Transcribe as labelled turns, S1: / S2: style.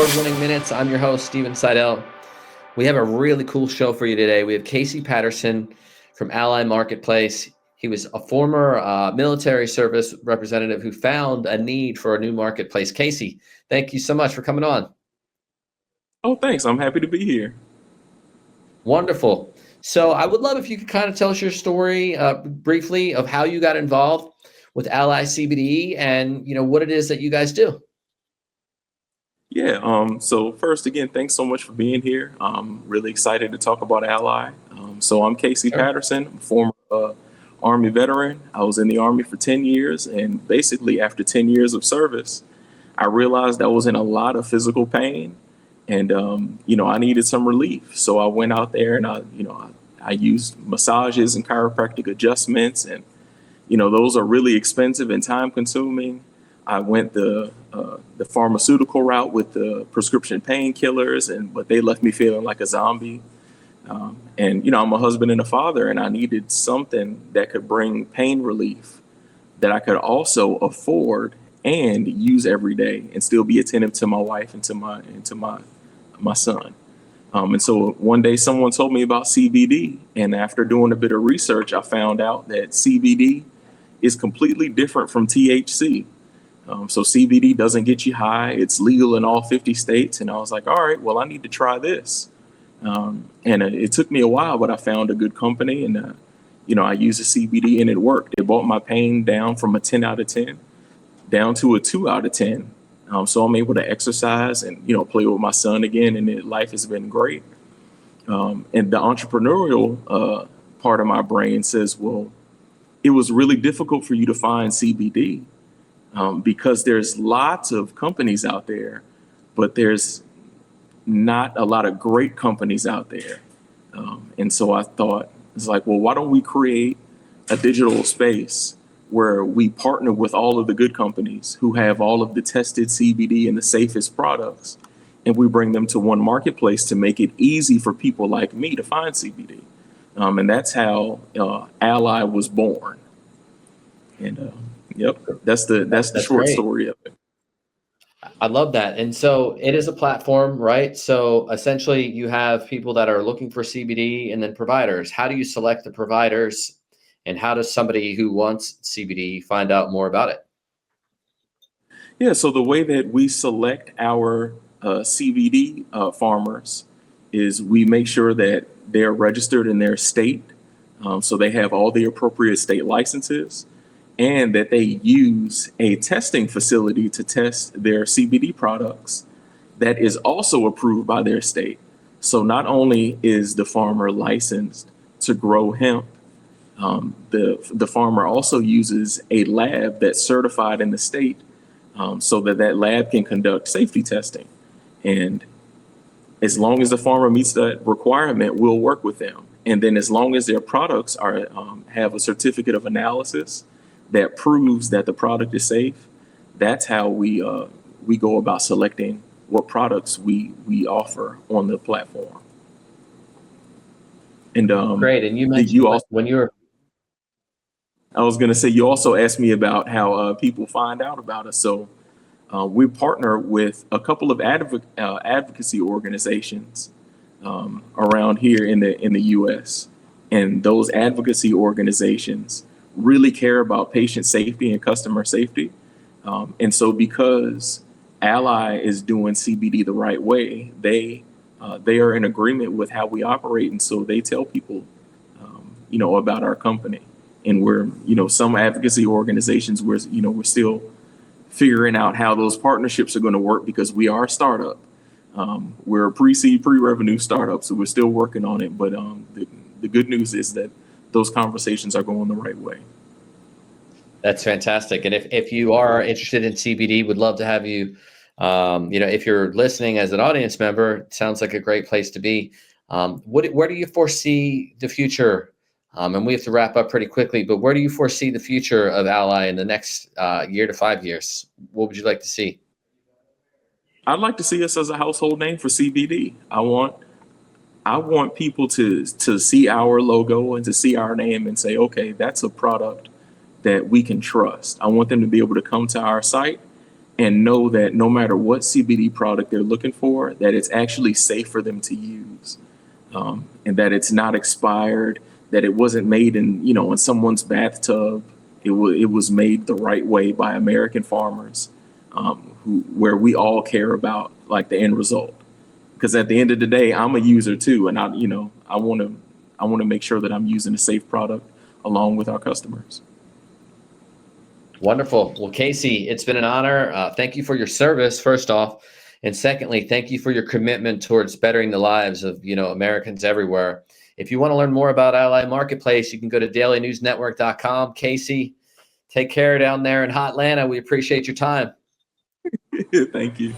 S1: award-winning minutes. I'm your host, Steven Seidel. We have a really cool show for you today. We have Casey Patterson from Alli Marketplace. He was a former military service representative who found a need for a new marketplace. Casey, thank you so much for coming on.
S2: Oh, thanks. I'm happy to be here.
S1: Wonderful. So I would love if you could kind of tell us your story briefly of how you got involved with Alli CBD and what it is that you guys do.
S2: Yeah. So first, again, thanks so much for being here. I'm really excited to talk about Ally. So I'm Casey
S1: Sure.
S2: Patterson, I'm a former Army veteran. I was in the Army for 10 years, and basically after 10 years of service, I realized I was in a lot of physical pain, and I needed some relief. So I went out there and I used massages and chiropractic adjustments, and those are really expensive and time consuming. I went the pharmaceutical route with the prescription painkillers, but they left me feeling like a zombie. And I'm a husband and a father, and I needed something that could bring pain relief that I could also afford and use every day, and still be attentive to my wife and to my son. And so one day someone told me about CBD, and after doing a bit of research, I found out that CBD is completely different from THC. So CBD doesn't get you high. It's legal in all 50 states. And I was like, all right, well, I need to try this. And it took me a while, but I found a good company, and I used the CBD and it worked. It brought my pain down from a 10 out of 10 down to a 2 out of 10. So I'm able to exercise and, play with my son again, and life has been great. And the entrepreneurial part of my brain says, well, it was really difficult for you to find CBD, because there's lots of companies out there, but there's not a lot of great companies out there. And so I thought, it's like, well, why don't we create a digital space where we partner with all of the good companies who have all of the tested CBD and the safest products, and we bring them to one marketplace to make it easy for people like me to find CBD. And that's how Ally was born. And yep, that's the
S1: That's
S2: short
S1: great.
S2: story of it.
S1: I love that. And so it is a platform, right? So essentially you have people that are looking for CBD and then providers. How do you select the providers, and how does somebody who wants CBD find out more about it?
S2: Yeah, so the way that we select our CBD farmers is we make sure that they're registered in their state, so they have all the appropriate state licenses, and that they use a testing facility to test their CBD products that is also approved by their state. So not only is the farmer licensed to grow hemp, the farmer also uses a lab that's certified in the state, so that lab can conduct safety testing. And as long as the farmer meets that requirement, we'll work with them. And then as long as their products have a certificate of analysis that proves that the product is safe, that's how we go about selecting what products we offer on the platform. And
S1: Great. And you mentioned
S2: you also,
S1: when you were,
S2: I was going to say, you also asked me about how people find out about us. So we partner with a couple of advocacy organizations around here in the U.S. And those advocacy organizations really care about patient safety and customer safety. And so because Ally is doing CBD the right way, they are in agreement with how we operate, and so they tell people, about our company. And we're, some advocacy organizations, we're still figuring out how those partnerships are going to work, because we are a startup. We're a pre-seed, pre-revenue startup, so we're still working on it. But the good news is that those conversations are going the right way.
S1: that's fantastic. And if you are interested in CBD, would love to have you. If you're listening as an audience member, it sounds like a great place to be. Where do you foresee the future? And we have to wrap up pretty quickly, but where do you foresee the future of Ally in the next year to 5 years? What would you like to see?
S2: I'd like to see us as a household name for CBD. I want people to see our logo and to see our name and say, okay, that's a product that we can trust. I want them to be able to come to our site and know that no matter what CBD product they're looking for, that it's actually safe for them to use, and that it's not expired, that it wasn't made in, in someone's bathtub. It was made the right way by American farmers, where we all care about like the end result. Because at the end of the day, I'm a user too, and I want to make sure that I'm using a safe product along with our customers.
S1: Wonderful. Well, Casey, it's been an honor. Thank you for your service, first off. And secondly, thank you for your commitment towards bettering the lives of, Americans everywhere. If you want to learn more about Ally Marketplace, you can go to dailynewsnetwork.com. Casey, take care down there in Hotlanta. We appreciate your time.
S2: Thank you.